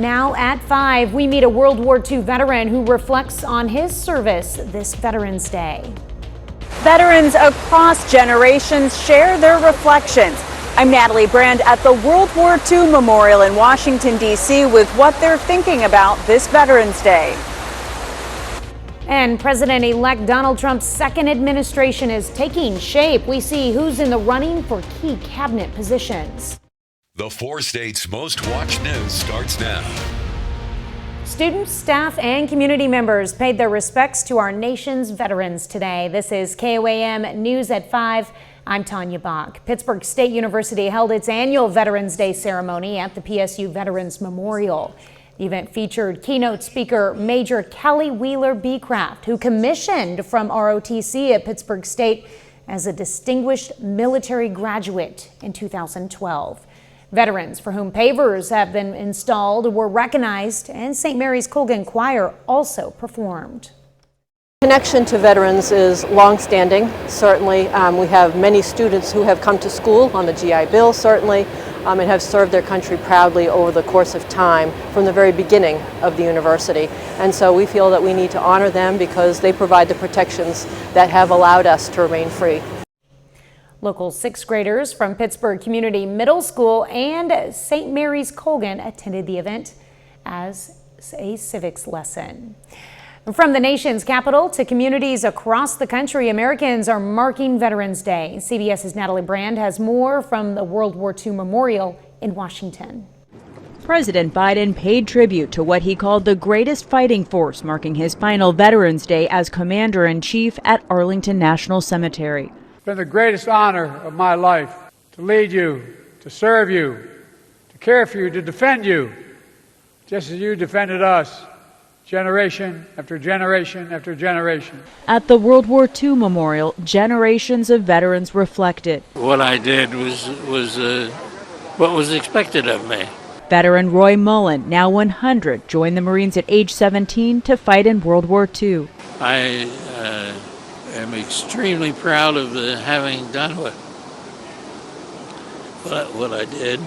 Now at 5, we meet a World War II veteran who reflects on his service this Veterans Day. Veterans across generations share their reflections. I'm Natalie Brand at the World War II Memorial in Washington, D.C. with what they're thinking about this Veterans Day. And President-elect Donald Trump's second administration is taking shape. We see who's in the running for key cabinet positions. The 4 states' most watched news starts now. Students, staff, and community members paid their respects to our nation's veterans today. This is KOAM News at 5. I'm Tanya Bach. Pittsburgh State University held its annual Veterans Day ceremony at the PSU Veterans Memorial. The event featured keynote speaker Major Kelly Wheeler Beecraft, who commissioned from ROTC at Pittsburgh State as a distinguished military graduate in 2012. Veterans for whom pavers have been installed were recognized, and St. Mary's Colgan Choir also performed. Connection to veterans is long-standing. Certainly, we have many students who have come to school on the GI Bill, certainly, and have served their country proudly over the course of time from the very beginning of the university. And so we feel that we need to honor them because they provide the protections that have allowed us to remain free. Local 6th graders from Pittsburgh Community Middle School and St. Mary's Colgan attended the event as a civics lesson. From the nation's capital to communities across the country, Americans are marking Veterans Day. CBS's Natalie Brand has more from the World War II Memorial in Washington. President Biden paid tribute to what he called the greatest fighting force, marking his final Veterans Day as Commander-in-Chief at Arlington National Cemetery. It's been the greatest honor of my life to lead you, to serve you, to care for you, to defend you, just as you defended us, generation after generation after generation. At the World War II Memorial, generations of veterans reflected. What I did was what was expected of me. Veteran Roy Mullen, now 100, joined the Marines at age 17 to fight in World War II. I am extremely proud of having done what I did,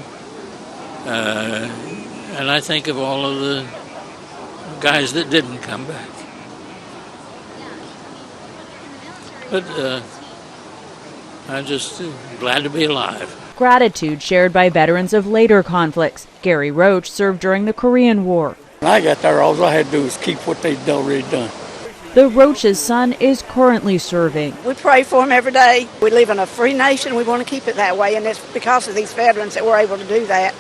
and I think of all of the guys that didn't come back. But I'm just glad to be alive. Gratitude shared by veterans of later conflicts. Gary Roach served during the Korean War. When I got there, all I had to do was keep what they'd already done. The Roach's son is currently serving. We pray for him every day. We live in a free nation. We want to keep it that way, and it's because of these veterans that we're able to do that.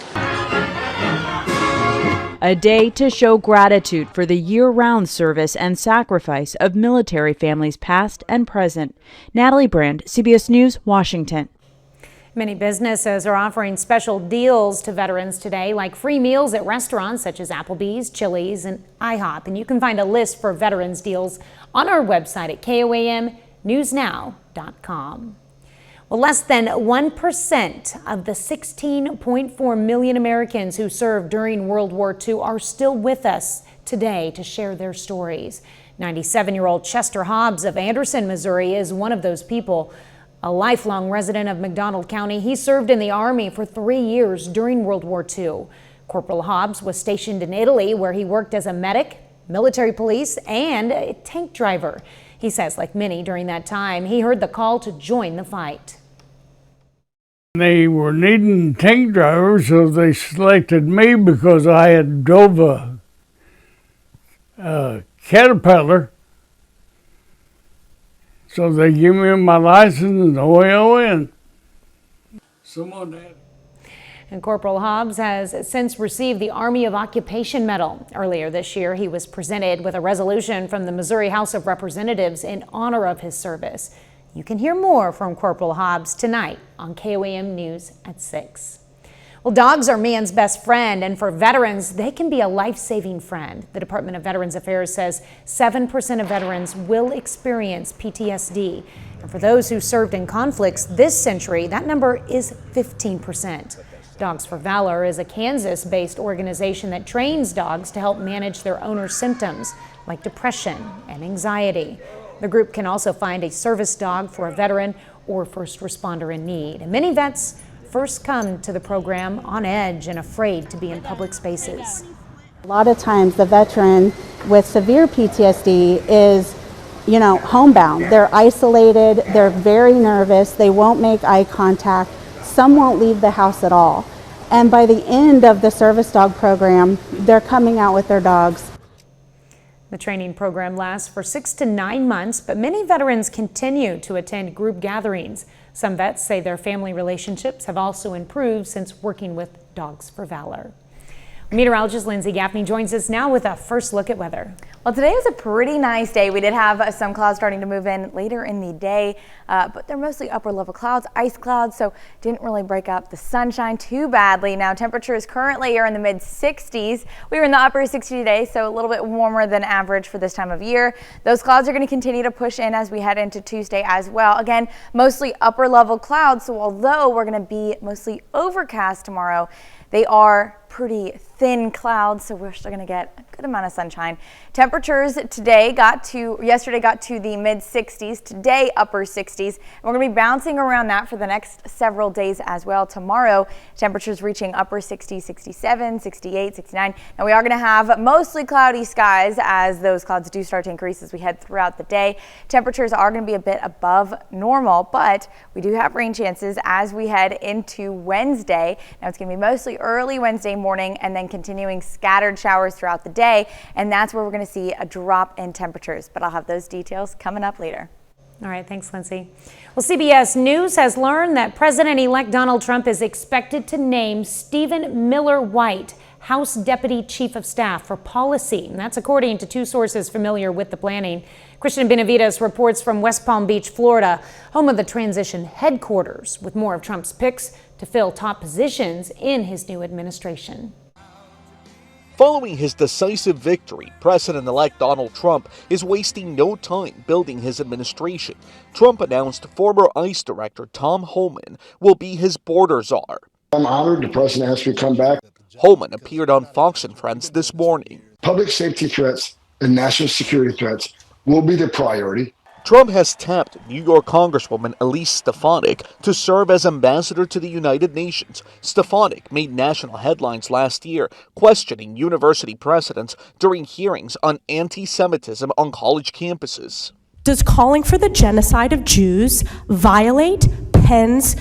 A day to show gratitude for the year-round service and sacrifice of military families past and present. Natalie Brand, CBS News, Washington. Many businesses are offering special deals to veterans today, like free meals at restaurants such as Applebee's, Chili's, and IHOP. And you can find a list for veterans deals on our website at KOAMnewsnow.com. Well, less than 1% of the 16.4 million Americans who served during World War II are still with us today to share their stories. 97-year-old Chester Hobbs of Anderson, Missouri is one of those people. A lifelong resident of McDonald County, he served in the Army for 3 years during World War II. Corporal Hobbs was stationed in Italy, where he worked as a medic, military police, and a tank driver. He says, like many during that time, he heard the call to join the fight. They were needing tank drivers, so they selected me because I had drove a Caterpillar. So they give me my license and away I went. Someone had. And Corporal Hobbs has since received the Army of Occupation Medal. Earlier this year, he was presented with a resolution from the Missouri House of Representatives in honor of his service. You can hear more from Corporal Hobbs tonight on KOAM News at 6. Well, dogs are man's best friend, and for veterans, they can be a life-saving friend. The Department of Veterans Affairs says 7% of veterans will experience PTSD. And for those who served in conflicts this century, that number is 15%. Dogs for Valor is a Kansas-based organization that trains dogs to help manage their owners' symptoms like depression and anxiety. The group can also find a service dog for a veteran or first responder in need. And many vets first come to the program on edge and afraid to be in public spaces. A lot of times the veteran with severe PTSD is, homebound. They're isolated, they're very nervous, they won't make eye contact, some won't leave the house at all. And by the end of the service dog program, they're coming out with their dogs. The training program lasts for 6 to 9 months, but many veterans continue to attend group gatherings. Some vets say their family relationships have also improved since working with Dogs for Valor. Meteorologist Lindsay Gaffney joins us now with a first look at weather. Well, today was a pretty nice day. We did have some clouds starting to move in later in the day, but they're mostly upper level clouds, ice clouds, so didn't really break up the sunshine too badly. Now temperatures currently are in the mid 60s. We were in the upper 60s today, so a little bit warmer than average for this time of year. Those clouds are going to continue to push in as we head into Tuesday as well. Again, mostly upper level clouds, so although we're going to be mostly overcast tomorrow, they are pretty thin clouds, so we're still going to get a good amount of sunshine. Temperatures yesterday got to the mid 60s, today upper 60s, and we're going to be bouncing around that for the next several days as well. Tomorrow, temperatures reaching upper 60s, 67, 68, 69. Now we are going to have mostly cloudy skies as those clouds do start to increase as we head throughout the day. Temperatures are going to be a bit above normal, but we do have rain chances as we head into Wednesday. Now it's going to be mostly early Wednesday morning and then continuing scattered showers throughout the day, and that's where we're going to see a drop in temperatures, but I'll have those details coming up later. All right, thanks, Lindsay. Well, CBS News has learned that President-elect Donald Trump is expected to name Stephen Miller White House Deputy Chief of Staff for Policy, and that's according to two sources familiar with the planning. Christian Benavides reports from West Palm Beach, Florida, home of the transition headquarters, with more of Trump's picks to fill top positions in his new administration. Following his decisive victory, President-elect Donald Trump is wasting no time building his administration. Trump announced former ICE Director Tom Homan will be his border czar. I'm honored the president asked me to come back. Homan appeared on Fox and Friends this morning. Public safety threats and national security threats will be the priority. Trump has tapped New York Congresswoman Elise Stefanik to serve as ambassador to the United Nations. Stefanik made national headlines last year, questioning university presidents during hearings on anti-Semitism on college campuses. Does calling for the genocide of Jews violate Penn's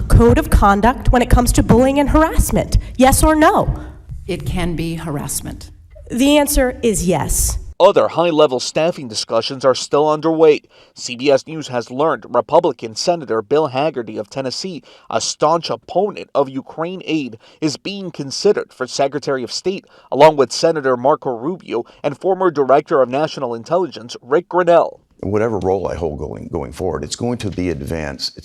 code of conduct when it comes to bullying and harassment? Yes or no? It can be harassment. The answer is yes. Other high-level staffing discussions are still underway. CBS News has learned Republican Senator Bill Hagerty of Tennessee, a staunch opponent of Ukraine aid, is being considered for Secretary of State, along with Senator Marco Rubio and former Director of National Intelligence Rick Grenell. Whatever role I hold going forward, it's going to be advancing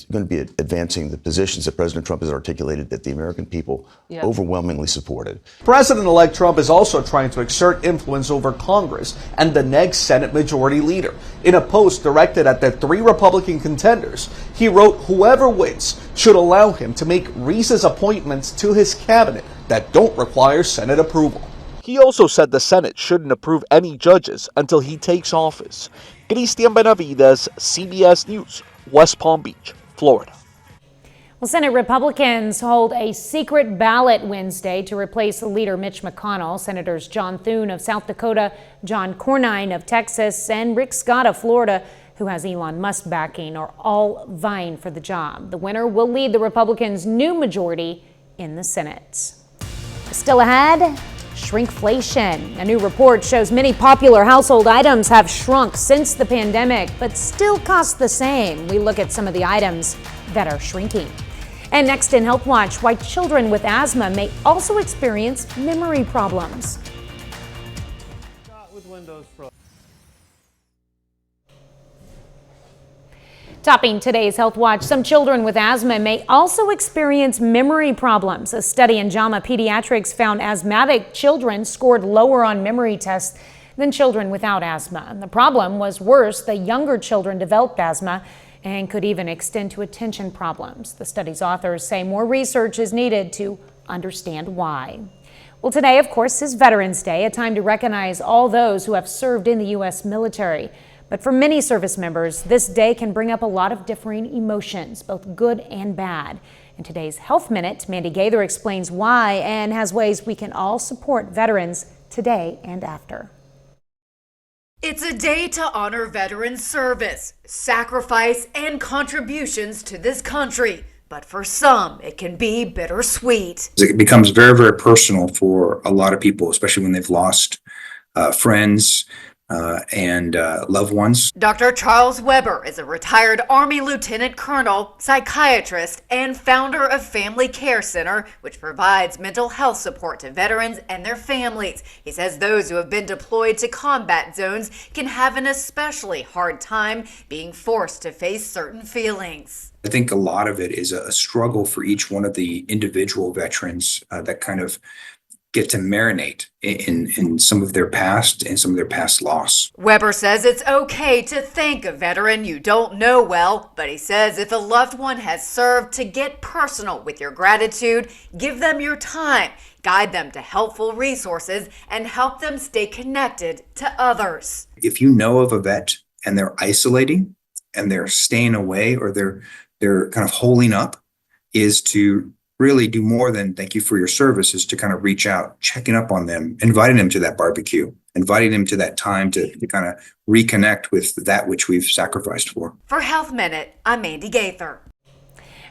the positions that President Trump has articulated that the American people overwhelmingly supported. President-elect Trump is also trying to exert influence over Congress and the next Senate Majority Leader. In a post directed at the three Republican contenders, he wrote whoever wins should allow him to make recess appointments to his cabinet that don't require Senate approval. He also said the Senate shouldn't approve any judges until he takes office. Christian Benavides, CBS News, West Palm Beach, Florida. Well, Senate Republicans hold a secret ballot Wednesday to replace leader Mitch McConnell. Senators John Thune of South Dakota, John Cornyn of Texas, and Rick Scott of Florida, who has Elon Musk backing, are all vying for the job. The winner will lead the Republicans' new majority in the Senate. Still ahead, shrinkflation. A new report shows many popular household items have shrunk since the pandemic, but still cost the same. We look at some of the items that are shrinking. And next in Health Watch, why children with asthma may also experience memory problems. Topping today's Health Watch, some children with asthma may also experience memory problems. A study in JAMA Pediatrics found asthmatic children scored lower on memory tests than children without asthma. The problem was worse. The younger children developed asthma and could even extend to attention problems. The study's authors say more research is needed to understand why. Well, today, of course, is Veterans Day, a time to recognize all those who have served in the U.S. military. But for many service members, this day can bring up a lot of differing emotions, both good and bad. In today's Health Minute, Mandy Gaither explains why and has ways we can all support veterans today and after. It's a day to honor veterans' service, sacrifice, and contributions to this country. But for some, it can be bittersweet. It becomes very, very personal for a lot of people, especially when they've lost friends and loved ones. Dr. Charles Weber is a retired Army Lieutenant Colonel, psychiatrist, and founder of Family Care Center, which provides mental health support to veterans and their families. He says those who have been deployed to combat zones can have an especially hard time being forced to face certain feelings. I think a lot of it is a struggle for each one of the individual veterans that kind of get to marinate in some of their past and some of their past loss. Weber says it's okay to thank a veteran you don't know well, but he says if a loved one has served, to get personal with your gratitude, give them your time, guide them to helpful resources, and help them stay connected to others. If you know of a vet and they're isolating and they're staying away or they're kind of holding up, is to really do more than thank you for your service, is to kind of reach out, checking up on them, inviting them to that barbecue, inviting them to that time to kind of reconnect with that which we've sacrificed for. For Health Minute, I'm Mandy Gaither.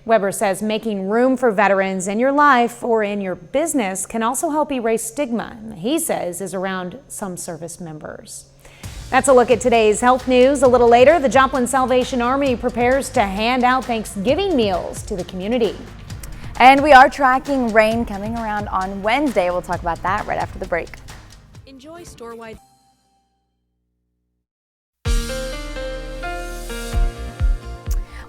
Weber says making room for veterans in your life or in your business can also help erase stigma, he says, is around some service members. That's a look at today's health news. A little later, the Joplin Salvation Army prepares to hand out Thanksgiving meals to the community. And we are tracking rain coming around on Wednesday. We'll talk about that right after the break. Enjoy store-wide.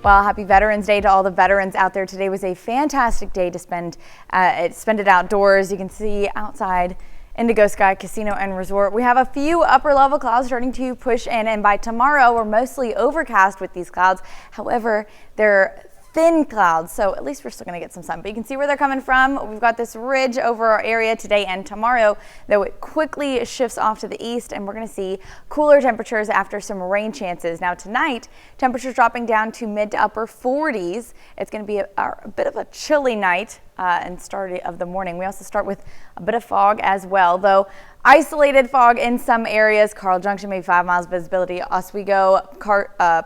Well, happy Veterans Day to all the veterans out there. Today was a fantastic day to spend it outdoors. You can see outside Indigo Sky Casino and Resort. We have a few upper level clouds starting to push in, and by tomorrow we're mostly overcast with these clouds. However, they're thin clouds, so at least we're still going to get some sun. But you can see where they're coming from. We've got this ridge over our area today and tomorrow, though it quickly shifts off to the east, and we're going to see cooler temperatures after some rain chances. Now tonight, temperatures dropping down to mid to upper 40s. It's going to be a bit of a chilly night and start of the morning. We also start with a bit of fog as well, though isolated fog in some areas. Carl Junction, maybe 5 miles visibility. Oswego,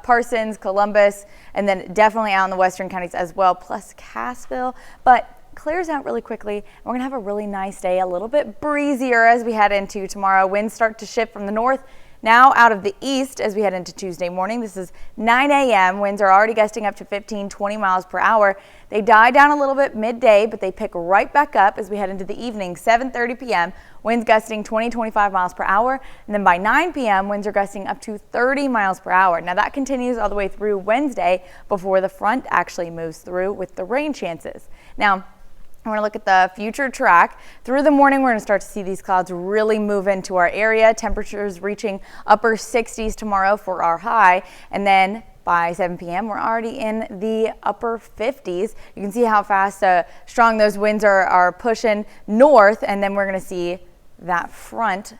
Parsons, Columbus, and then definitely out in the western counties as well, plus Cassville. But clears out really quickly. We're going to have a really nice day, a little bit breezier as we head into tomorrow. Winds start to shift from the north, now out of the east as we head into Tuesday morning. This is 9 a.m. Winds are already gusting up to 15, 20 miles per hour. They die down a little bit midday, but they pick right back up as we head into the evening, 7:30 p.m. Winds gusting 20, 25 miles per hour. And then by 9 p.m., winds are gusting up to 30 miles per hour. Now that continues all the way through Wednesday before the front actually moves through with the rain chances. Now, we're going to look at the future track. Through the morning, we're going to start to see these clouds really move into our area. Temperatures reaching upper 60s tomorrow for our high. And then by 7 p.m., we're already in the upper 50s. You can see how fast, strong those winds are pushing north. And then we're going to see that front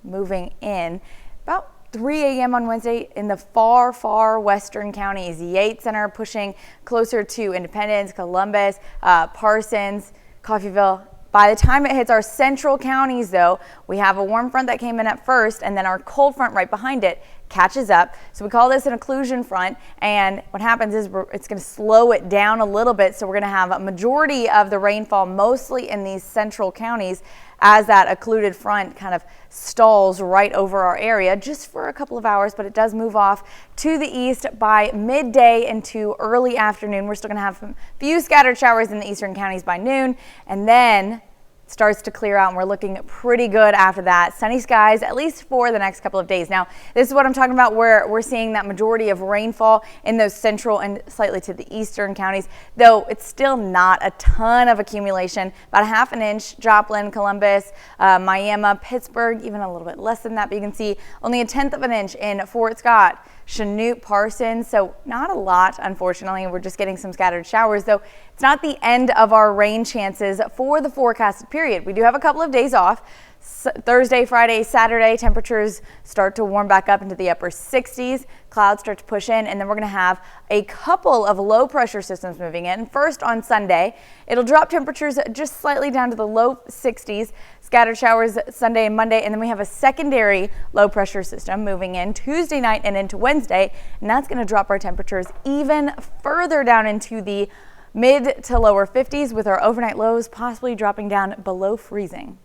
moving in about 3 a.m. on Wednesday in the far, far western counties. Yates Center pushing closer to Independence, Columbus, Parsons, Coffeyville. By the time it hits our central counties, though, we have a warm front that came in at first, and then our cold front right behind it catches up. So we call this an occlusion front, and what happens is it's going to slow it down a little bit. So we're going to have a majority of the rainfall mostly in these central counties as that occluded front kind of stalls right over our area just for a couple of hours, but it does move off to the east by midday into early afternoon. We're still going to have a few scattered showers in the eastern counties by noon, and then starts to clear out, and we're looking pretty good after that. Sunny skies, at least for the next couple of days. Now, this is what I'm talking about, where we're seeing that majority of rainfall in those central and slightly to the eastern counties, though it's still not a ton of accumulation. About a half an inch, Joplin, Columbus, Miami, Pittsburgh, even a little bit less than that, but you can see only a 1/10 of an inch in Fort Scott, Chanute, Parsons, so not a lot, unfortunately. We're just getting some scattered showers, though it's not the end of our rain chances for the forecasted period. We do have a couple of days off. Thursday, Friday, Saturday, temperatures start to warm back up into the upper 60s. Clouds start to push in, and then we're going to have a couple of low pressure systems moving in. First on Sunday, it'll drop temperatures just slightly down to the low 60s. scattered showers Sunday and Monday, and then we have a secondary low pressure system moving in Tuesday night and into Wednesday, and that's going to drop our temperatures even further down into the mid to lower 50s, with our overnight lows possibly dropping down below freezing.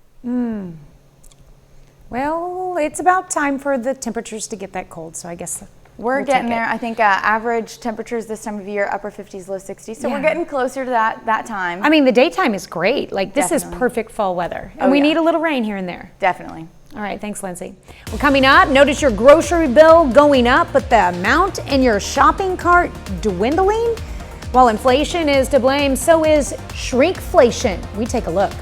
Well, it's about time for the temperatures to get that cold, so I guess we're getting there. I think average temperatures this time of year, upper 50s, low 60s. So we're getting closer to that time. I mean, the daytime is great. Like, this is perfect fall weather. And we need a little rain here and there. Definitely. All right, thanks, Lindsay. Well, coming up, notice your grocery bill going up, but the amount in your shopping cart dwindling? While inflation is to blame, so is shrinkflation. We take a look.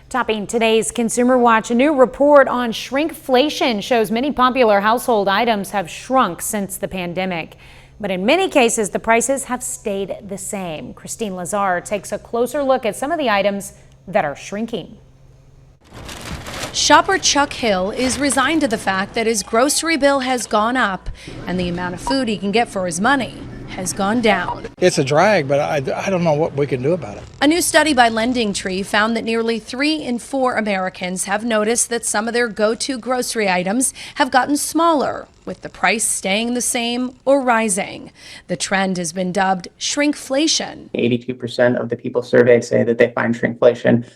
Topping today's Consumer Watch, a new report on shrinkflation shows many popular household items have shrunk since the pandemic. But in many cases, the prices have stayed the same. Christine Lazar takes a closer look at some of the items that are shrinking. Shopper Chuck Hill is resigned to the fact that his grocery bill has gone up and the amount of food he can get for his money has gone down. It's a drag, but I don't know what we can do about it. A new study by Lending Tree found that nearly 3 in 4 Americans have noticed that some of their go-to grocery items have gotten smaller, with the price staying the same or rising. The trend has been dubbed shrinkflation. 82% of the people surveyed say that they find shrinkflation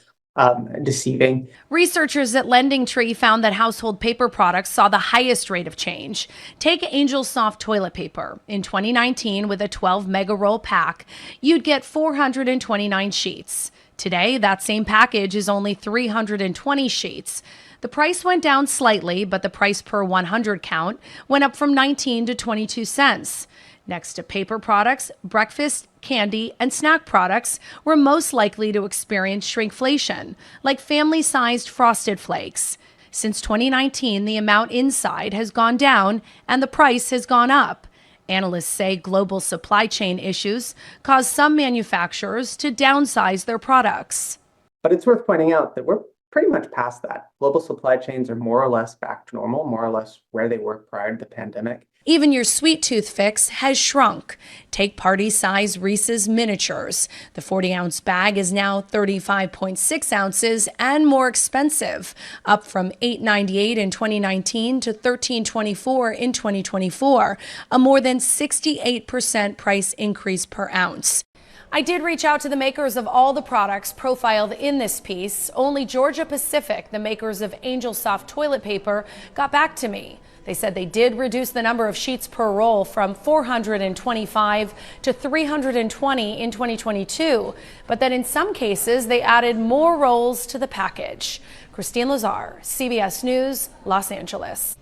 deceiving. Researchers at Lending Tree found that household paper products saw the highest rate of change. Take Angel Soft toilet paper. In 2019, with a 12 mega roll pack, you'd get 429 sheets. Today, that same package is only 320 sheets. The price went down slightly, but the price per 100 count went up from 19 to 22 cents. Next to paper products, breakfast, candy, and snack products were most likely to experience shrinkflation, like family-sized Frosted Flakes. Since 2019, the amount inside has gone down and the price has gone up. Analysts say global supply chain issues caused some manufacturers to downsize their products. But it's worth pointing out that we're pretty much past that. Global supply chains are more or less back to normal, more or less where they were prior to the pandemic. Even your sweet tooth fix has shrunk. Take party-size Reese's miniatures. The 40-ounce bag is now 35.6 ounces and more expensive, up from $8.98 in 2019 to $13.24 in 2024, a more than 68% price increase per ounce. I did reach out to the makers of all the products profiled in this piece. Only Georgia Pacific, the makers of Angel Soft toilet paper, got back to me. They said they did reduce the number of sheets per roll from 425 to 320 in 2022, but that in some cases they added more rolls to the package. Christine Lazar, CBS News, Los Angeles.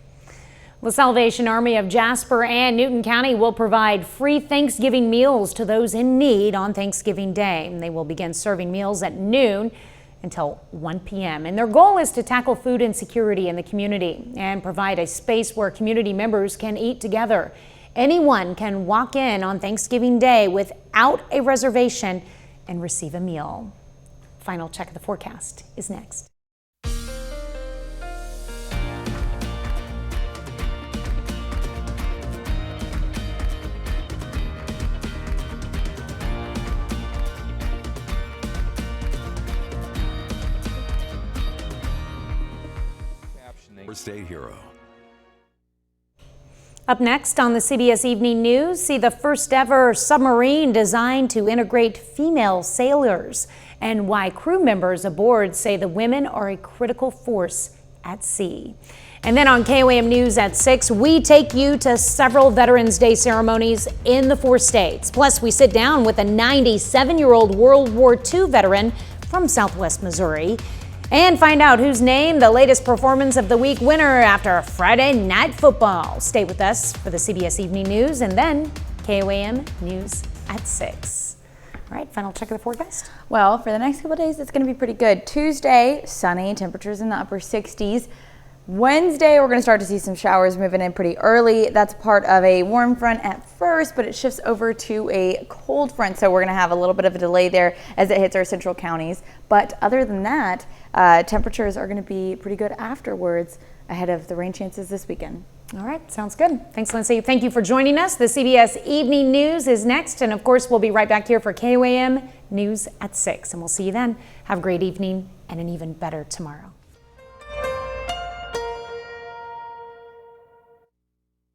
The Salvation Army of Jasper and Newton County will provide free Thanksgiving meals to those in need on Thanksgiving Day. They will begin serving meals at noon until 1 p.m. And their goal is to tackle food insecurity in the community and provide a space where community members can eat together. Anyone can walk in on Thanksgiving Day without a reservation and receive a meal. Final check of the forecast is next. State hero. Up next on the CBS Evening News, see the first ever submarine designed to integrate female sailors and why crew members aboard say the women are a critical force at sea. And then on KOAM News at 6, we take you to several Veterans Day ceremonies in the 4 states. Plus, we sit down with a 97-year-old World War II veteran from Southwest Missouri and find out who's named the latest Performance of the Week winner after Friday Night Football. Stay with us for the CBS Evening News and then KOAM News at 6. All right, final check of the forecast. Well, for the next couple of days, it's going to be pretty good. Tuesday, sunny, temperatures in the upper 60s. Wednesday, we're going to start to see some showers moving in pretty early. That's part of a warm front at first, but it shifts over to a cold front. So we're going to have a little bit of a delay there as it hits our central counties. But other than that, temperatures are going to be pretty good afterwards ahead of the rain chances this weekend. All right, sounds good. Thanks, Lindsay. Thank you for joining us. The CBS Evening News is next. And of course, we'll be right back here for KOAM News at 6. And we'll see you then. Have a great evening and an even better tomorrow.